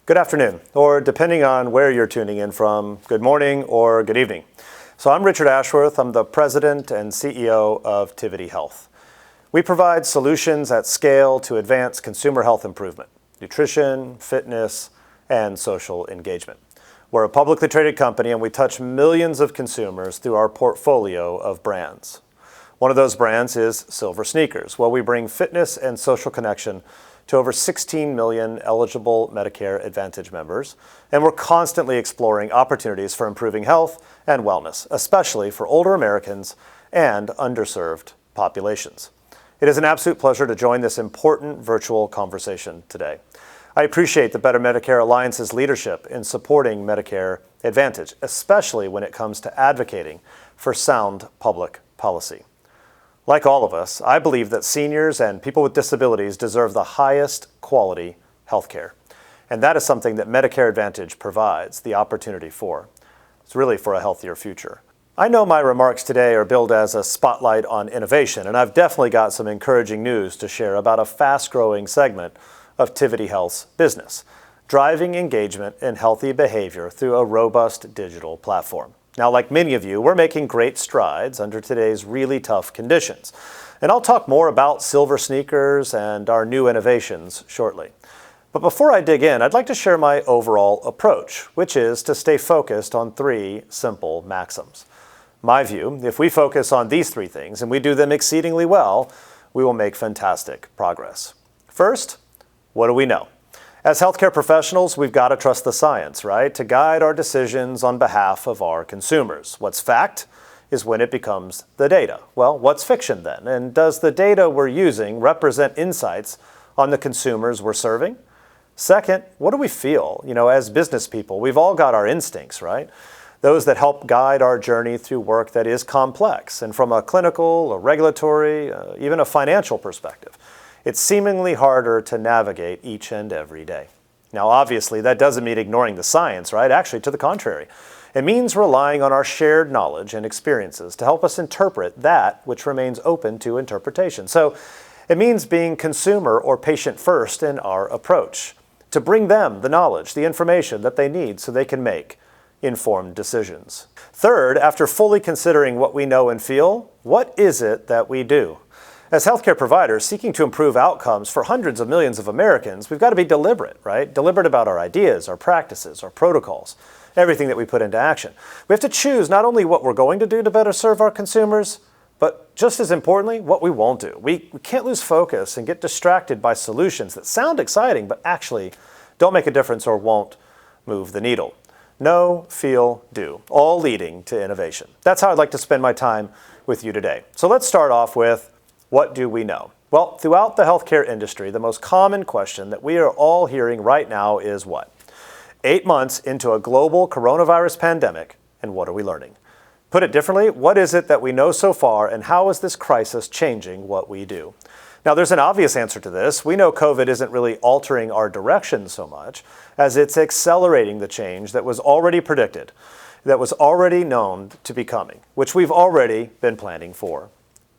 Good afternoon, or depending on where you're tuning in from, good morning or good evening. So I'm Richard Ashworth. I'm the president and CEO of Tivity Health. We provide solutions at scale to advance consumer health improvement, nutrition, fitness, and social engagement. We're a publicly traded company and we touch millions of consumers through our portfolio of brands. One of those brands is Silver Sneakers, where we bring fitness and social connection to over 16 million eligible Medicare Advantage members, and we're constantly exploring opportunities for improving health and wellness, especially for older Americans and underserved populations. It is an absolute pleasure to join this important virtual conversation today. I appreciate the Better Medicare Alliance's leadership in supporting Medicare Advantage, especially when it comes to advocating for sound public policy. Like all of us, I believe that seniors and people with disabilities deserve the highest quality health care. And that is something that Medicare Advantage provides the opportunity for. It's really for a healthier future. I know my remarks today are billed as a spotlight on innovation, and I've definitely got some encouraging news to share about a fast-growing segment of Tivity Health's business, driving engagement and healthy behavior through a robust digital platform. Now, like many of you, we're making great strides under today's really tough conditions. And I'll talk more about Silver Sneakers and our new innovations shortly. But before I dig in, I'd like to share my overall approach, which is to stay focused on three simple maxims. My view, if we focus on these three things and we do them exceedingly well, we will make fantastic progress. First, what do we know? As healthcare professionals, we've got to trust the science, right, to guide our decisions on behalf of our consumers. What's fact is when it becomes the data. Well, what's fiction then? And does the data we're using represent insights on the consumers we're serving? Second, what do we feel? As business people, we've all got our instincts, right? Those that help guide our journey through work that is complex. And from a clinical, a regulatory, even a financial perspective, it's seemingly harder to navigate each and every day. Now, obviously, that doesn't mean ignoring the science, right? Actually, to the contrary. It means relying on our shared knowledge and experiences to help us interpret that which remains open to interpretation. So it means being consumer or patient first in our approach, to bring them the knowledge, the information that they need so they can make informed decisions. Third, after fully considering what we know and feel, what is it that we do? As healthcare providers seeking to improve outcomes for hundreds of millions of Americans, we've got to be deliberate, right? Deliberate about our ideas, our practices, our protocols, everything that we put into action. We have to choose not only what we're going to do to better serve our consumers, but just as importantly, what we won't do. We can't lose focus and get distracted by solutions that sound exciting, but actually don't make a difference or won't move the needle. Know, feel, do, all leading to innovation. That's how I'd like to spend my time with you today. So let's start off with, what do we know? Well, throughout the healthcare industry, the most common question that we are all hearing right now is what? 8 months into a global coronavirus pandemic, and what are we learning? Put it differently, what is it that we know so far, and how is this crisis changing what we do? Now, there's an obvious answer to this. We know COVID isn't really altering our direction so much as it's accelerating the change that was already predicted, that was already known to be coming, which we've already been planning for.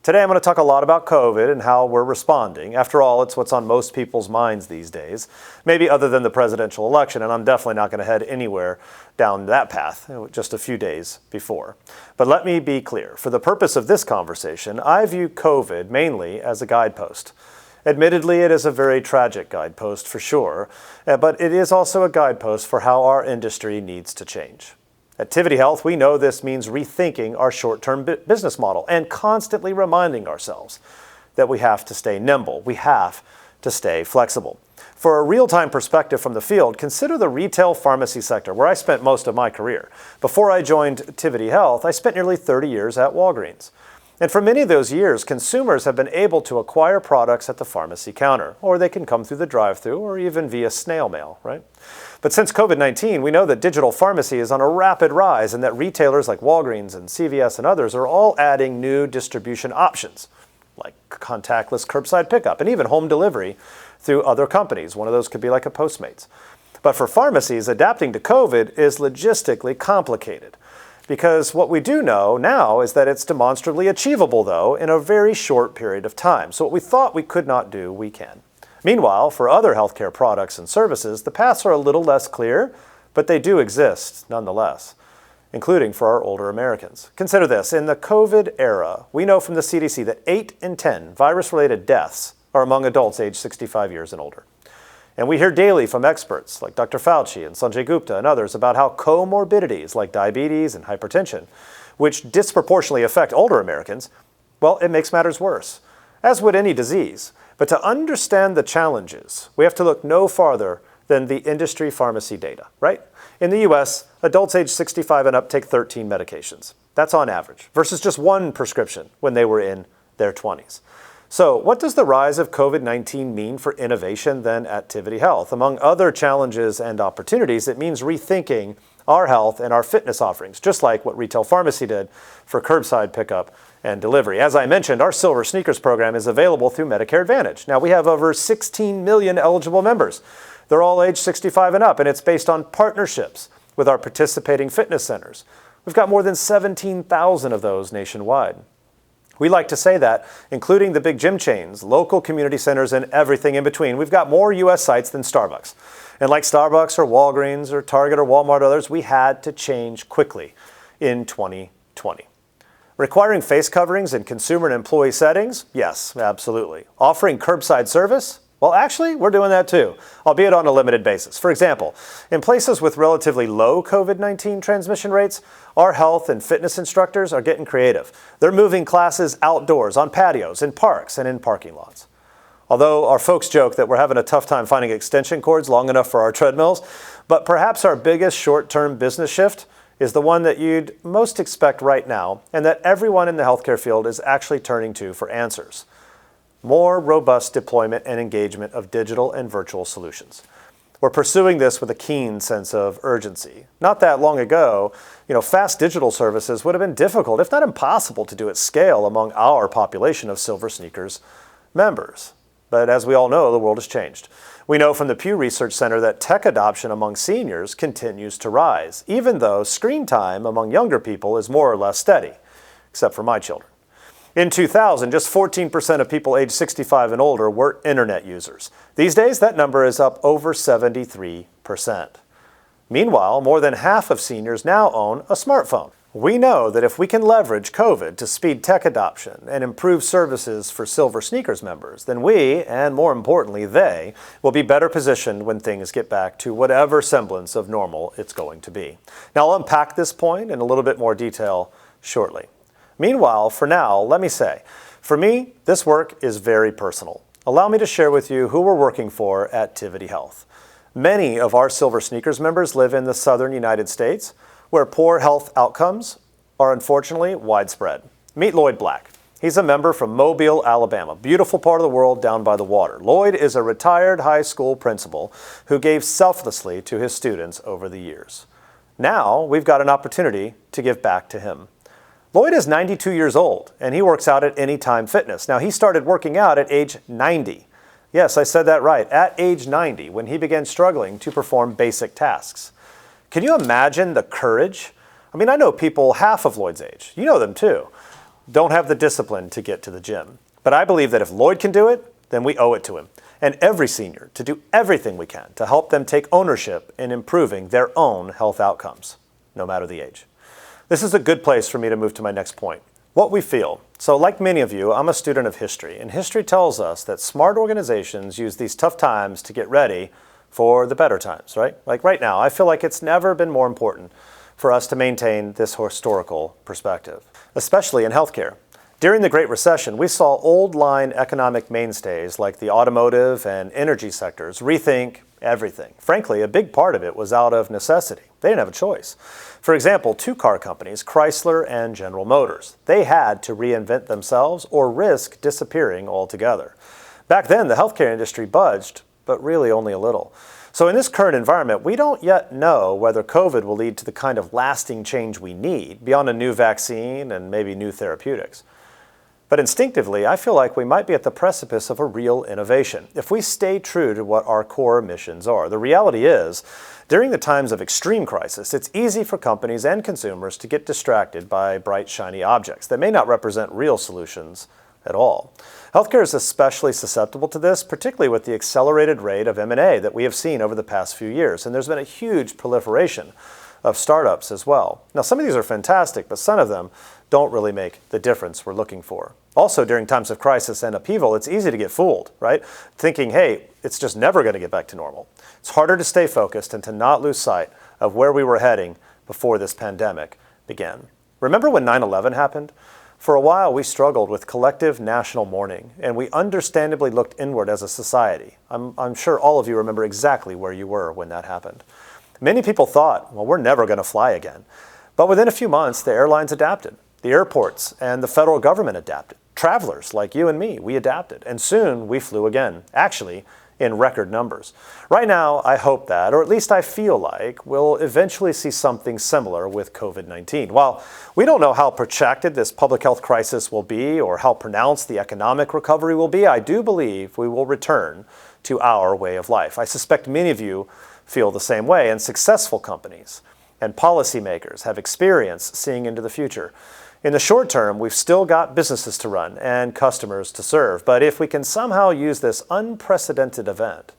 Today, I'm going to talk a lot about COVID and how we're responding. After all, it's what's on most people's minds these days, maybe other than the presidential election, and I'm definitely not going to head anywhere down that path just a few days before. But let me be clear. For the purpose of this conversation, I view COVID mainly as a guidepost. Admittedly, it is a very tragic guidepost for sure, but it is also a guidepost for how our industry needs to change. At Tivity Health, we know this means rethinking our short-term business model and constantly reminding ourselves that we have to stay nimble, we have to stay flexible. For a real-time perspective from the field, consider the retail pharmacy sector, where I spent most of my career. Before I joined Tivity Health, I spent nearly 30 years at Walgreens. And for many of those years, consumers have been able to acquire products at the pharmacy counter, or they can come through the drive-thru, or even via snail mail, right? But since COVID-19, we know that digital pharmacy is on a rapid rise and that retailers like Walgreens and CVS and others are all adding new distribution options, like contactless curbside pickup and even home delivery through other companies. One of those could be like a Postmates. But for pharmacies, adapting to COVID is logistically complicated, because what we do know now is that it's demonstrably achievable, though, in a very short period of time. So what we thought we could not do, we can. Meanwhile, for other healthcare products and services, the paths are a little less clear, but they do exist nonetheless, including for our older Americans. Consider this. In the COVID era, we know from the CDC that 8 in 10 virus-related deaths are among adults aged 65 years and older. And we hear daily from experts like Dr. Fauci and Sanjay Gupta and others about how comorbidities like diabetes and hypertension, which disproportionately affect older Americans, well, it makes matters worse, as would any disease. But to understand the challenges, we have to look no farther than the industry pharmacy data, right? In the US, adults age 65 and up take 13 medications. That's on average, versus just 1 prescription when they were in their 20s. So what does the rise of COVID-19 mean for innovation then at Tivity Health? Among other challenges and opportunities, it means rethinking our health and our fitness offerings, just like what retail pharmacy did for curbside pickup and delivery. As I mentioned, our Silver Sneakers program is available through Medicare Advantage. Now, we have over 16 million eligible members. They're all age 65 and up, and it's based on partnerships with our participating fitness centers. We've got more than 17,000 of those nationwide. We like to say that, including the big gym chains, local community centers, and everything in between, we've got more U.S. sites than Starbucks. And like Starbucks or Walgreens or Target or Walmart or others, we had to change quickly in 2020. Requiring face coverings in consumer and employee settings? Yes, absolutely. Offering curbside service? Well, actually, we're doing that too, albeit on a limited basis. For example, in places with relatively low COVID-19 transmission rates, our health and fitness instructors are getting creative. They're moving classes outdoors, on patios, in parks, and in parking lots. Although our folks joke that we're having a tough time finding extension cords long enough for our treadmills, but perhaps our biggest short-term business shift is the one that you'd most expect right now, and that everyone in the healthcare field is actually turning to for answers. More robust deployment and engagement of digital and virtual solutions. We're pursuing this with a keen sense of urgency. Not that long ago, fast digital services would have been difficult, if not impossible, to do at scale among our population of Silver Sneakers members. But as we all know, the world has changed. We know from the Pew Research Center that tech adoption among seniors continues to rise, even though screen time among younger people is more or less steady, except for my children. In 2000, just 14% of people aged 65 and older were internet users. These days, that number is up over 73%. Meanwhile, more than half of seniors now own a smartphone. We know that if we can leverage COVID to speed tech adoption and improve services for Silver Sneakers members, then we, and more importantly they, will be better positioned when things get back to whatever semblance of normal it's going to be. Now, I'll unpack this point in a little bit more detail shortly. Meanwhile, for now, let me say, for me, this work is very personal. Allow me to share with you who we're working for at Tivity Health. Many of our Silver Sneakers members live in the southern United States, where poor health outcomes are unfortunately widespread. Meet Lloyd Black. He's a member from Mobile, Alabama, beautiful part of the world down by the water. Lloyd is a retired high school principal who gave selflessly to his students over the years. Now, we've got an opportunity to give back to him. Lloyd is 92 years old, and he works out at Anytime Fitness. Now, he started working out at age 90. Yes, I said that right, at age 90, when he began struggling to perform basic tasks. Can you imagine the courage? I mean, I know people half of Lloyd's age, you know them too, don't have the discipline to get to the gym. But I believe that if Lloyd can do it, then we owe it to him, and every senior, to do everything we can to help them take ownership in improving their own health outcomes, no matter the age. This is a good place for me to move to my next point. What we feel. So like many of you, I'm a student of history, and history tells us that smart organizations use these tough times to get ready for the better times, right? Like right now, I feel like it's never been more important for us to maintain this historical perspective, especially in healthcare. During the Great Recession, we saw old-line economic mainstays like the automotive and energy sectors rethink everything. Frankly, a big part of it was out of necessity. They didn't have a choice. For example, 2 car companies, Chrysler and General Motors, they had to reinvent themselves or risk disappearing altogether. Back then, the healthcare industry budged, but really only a little. So in this current environment, we don't yet know whether COVID will lead to the kind of lasting change we need beyond a new vaccine and maybe new therapeutics. But instinctively, I feel like we might be at the precipice of a real innovation if we stay true to what our core missions are. The reality is, during the times of extreme crisis, it's easy for companies and consumers to get distracted by bright, shiny objects that may not represent real solutions at all. Healthcare is especially susceptible to this, particularly with the accelerated rate of M&A that we have seen over the past few years. And there's been a huge proliferation of startups as well. Now, some of these are fantastic, but some of them don't really make the difference we're looking for. Also, during times of crisis and upheaval, it's easy to get fooled, right? Thinking, hey, it's just never going to get back to normal. It's harder to stay focused and to not lose sight of where we were heading before this pandemic began. Remember when 9/11 happened? For a while, we struggled with collective national mourning, and we understandably looked inward as a society. I'm sure all of you remember exactly where you were when that happened. Many people thought, well, we're never going to fly again. But within a few months, the airlines adapted. The airports and the federal government adapted. Travelers like you and me, we adapted. And soon we flew again, actually in record numbers. Right now, I hope that, or at least I feel like, we'll eventually see something similar with COVID-19. While we don't know how protracted this public health crisis will be or how pronounced the economic recovery will be, I do believe we will return to our way of life. I suspect many of you feel the same way, and successful companies and policymakers have experience seeing into the future. In the short term, we've still got businesses to run and customers to serve, but if we can somehow use this unprecedented event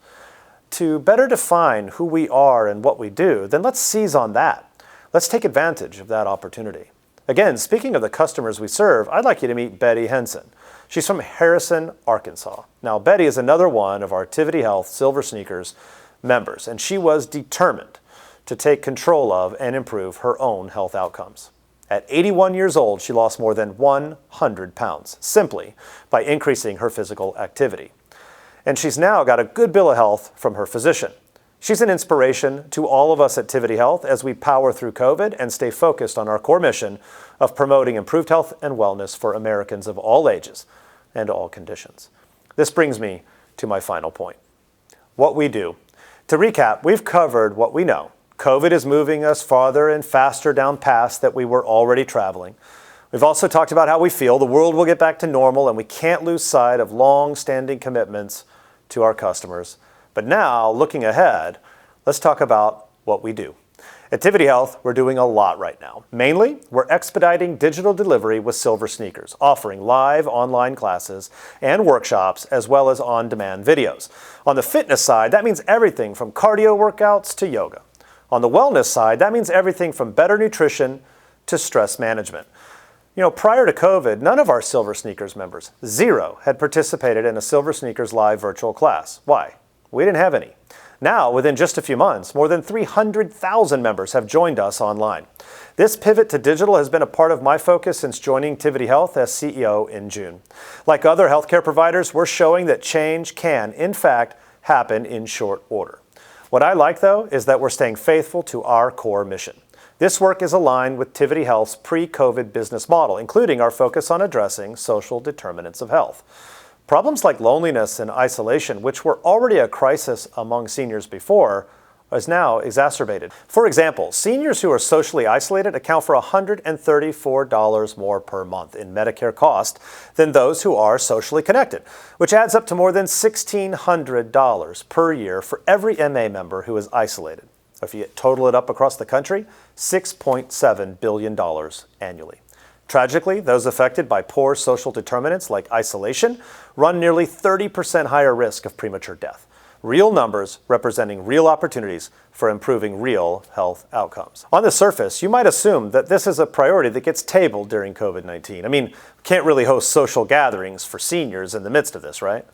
to better define who we are and what we do, then let's seize on that. Let's take advantage of that opportunity. Again, speaking of the customers we serve, I'd like you to meet Betty Henson. She's from Harrison, Arkansas. Now, Betty is another one of our Tivity Health Silver Sneakers members, and she was determined to take control of and improve her own health outcomes. At 81 years old, she lost more than 100 pounds, simply by increasing her physical activity. And she's now got a good bill of health from her physician. She's an inspiration to all of us at Tivity Health as we power through COVID and stay focused on our core mission of promoting improved health and wellness for Americans of all ages and all conditions. This brings me to my final point. What we do. To recap, we've covered what we know. COVID is moving us farther and faster down paths that we were already traveling. We've also talked about how we feel the world will get back to normal and we can't lose sight of long-standing commitments to our customers. But now, looking ahead, let's talk about what we do. At Tivity Health, we're doing a lot right now. Mainly, we're expediting digital delivery with Silver Sneakers, offering live online classes and workshops as well as on-demand videos. On the fitness side, that means everything from cardio workouts to yoga. On the wellness side, that means everything from better nutrition to stress management. Prior to COVID, none of our Silver Sneakers members, zero, had participated in a Silver Sneakers live virtual class. Why? We didn't have any. Now, within just a few months, more than 300,000 members have joined us online. This pivot to digital has been a part of my focus since joining Tivity Health as CEO in June. Like other healthcare providers, we're showing that change can, in fact, happen in short order. What I like, though, is that we're staying faithful to our core mission. This work is aligned with Tivity Health's pre-COVID business model, including our focus on addressing social determinants of health. Problems like loneliness and isolation, which were already a crisis among seniors before, is now exacerbated. For example, seniors who are socially isolated account for $134 more per month in Medicare cost than those who are socially connected, which adds up to more than $1,600 per year for every MA member who is isolated. If you total it up across the country, $6.7 billion annually. Tragically, those affected by poor social determinants like isolation run nearly 30% higher risk of premature death. Real numbers representing real opportunities for improving real health outcomes. On the surface, you might assume that this is a priority that gets tabled during COVID-19. Can't really host social gatherings for seniors in the midst of this, right?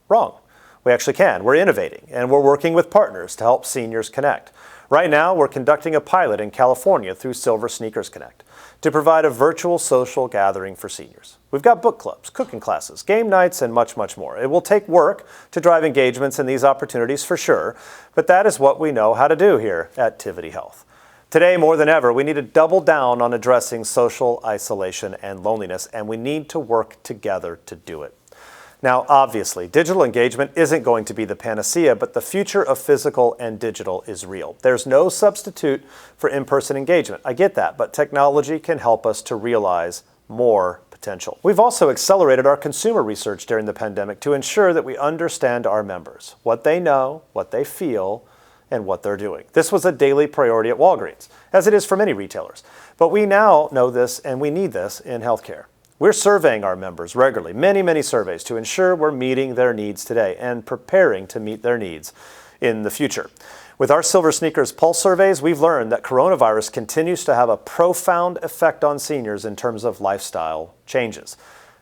Wrong. We actually can. We're innovating, and we're working with partners to help seniors connect. Right now, we're conducting a pilot in California through Silver Sneakers Connect to provide a virtual social gathering for seniors. We've got book clubs, cooking classes, game nights, and much, much more. It will take work to drive engagements in these opportunities for sure, but that is what we know how to do here at Tivity Health. Today, more than ever, we need to double down on addressing social isolation and loneliness, and we need to work together to do it. Now, obviously, digital engagement isn't going to be the panacea, but the future of physical and digital is real. There's no substitute for in-person engagement. I get that, but technology can help us to realize more potential. We've also accelerated our consumer research during the pandemic to ensure that we understand our members, what they know, what they feel, and what they're doing. This was a daily priority at Walgreens, as it is for many retailers. But we now know this, and we need this in healthcare. We're surveying our members regularly, many surveys, to ensure we're meeting their needs today and preparing to meet their needs in the future. With our Silver Sneakers Pulse surveys, we've learned that coronavirus continues to have a profound effect on seniors in terms of lifestyle changes.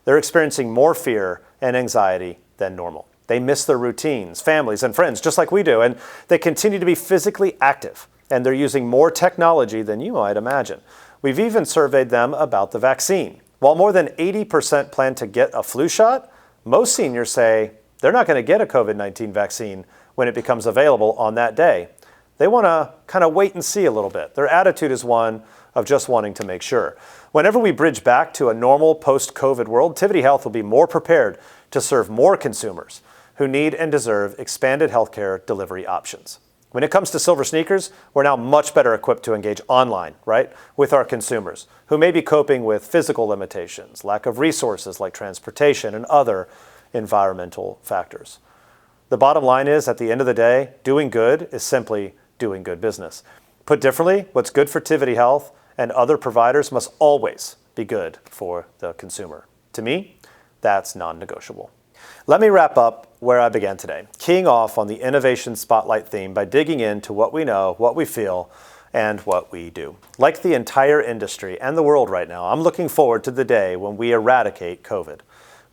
They're experiencing more fear and anxiety than normal. They miss their routines, families, and friends, just like we do, and they continue to be physically active, and they're using more technology than you might imagine. We've even surveyed them about the vaccine. While more than 80% plan to get a flu shot, most seniors say they're not going to get a COVID-19 vaccine when it becomes available on that day. They want to kind of wait and see a little bit. Their attitude is one of just wanting to make sure. Whenever we bridge back to a normal post-COVID world, Tivity Health will be more prepared to serve more consumers who need and deserve expanded healthcare delivery options. When it comes to Silver Sneakers, we're now much better equipped to engage online, right, with our consumers who may be coping with physical limitations, lack of resources like transportation, and other environmental factors. The bottom line is, at the end of the day, doing good is simply doing good business. Put differently, what's good for Tivity Health and other providers must always be good for the consumer. To me, that's non-negotiable. Let me wrap up where I began today, keying off on the Innovation Spotlight theme by digging into what we know, what we feel, and what we do. Like the entire industry and the world right now, I'm looking forward to the day when we eradicate COVID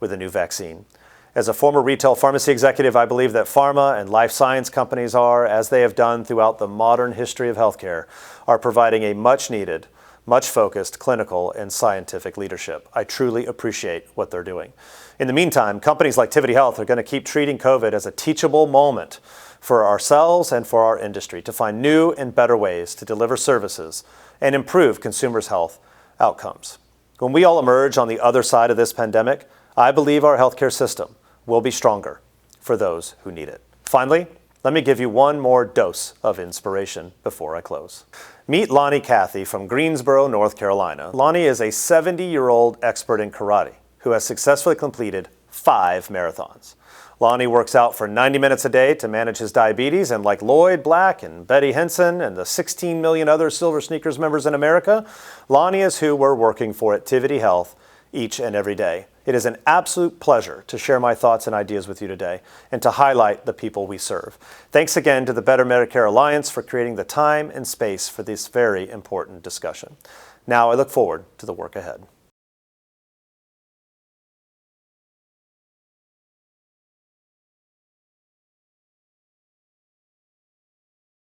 with a new vaccine. As a former retail pharmacy executive, I believe that pharma and life science companies are, as they have done throughout the modern history of healthcare, are providing a much-needed, much-focused clinical and scientific leadership. I truly appreciate what they're doing. In the meantime, companies like Tivity Health are going to keep treating COVID as a teachable moment for ourselves and for our industry to find new and better ways to deliver services and improve consumers' health outcomes. When we all emerge on the other side of this pandemic, I believe our healthcare system will be stronger for those who need it. Finally, let me give you one more dose of inspiration before I close. Meet Lonnie Cathy from Greensboro, North Carolina. Lonnie is a 70-year-old expert in karate who has successfully completed 5 marathons. Lonnie works out for 90 minutes a day to manage his diabetes, and like Lloyd Black and Betty Henson and the 16 million other Silver Sneakers members in America, Lonnie is who we're working for at Tivity Health each and every day. It is an absolute pleasure to share my thoughts and ideas with you today and to highlight the people we serve. Thanks again to the Better Medicare Alliance for creating the time and space for this very important discussion. Now I look forward to the work ahead.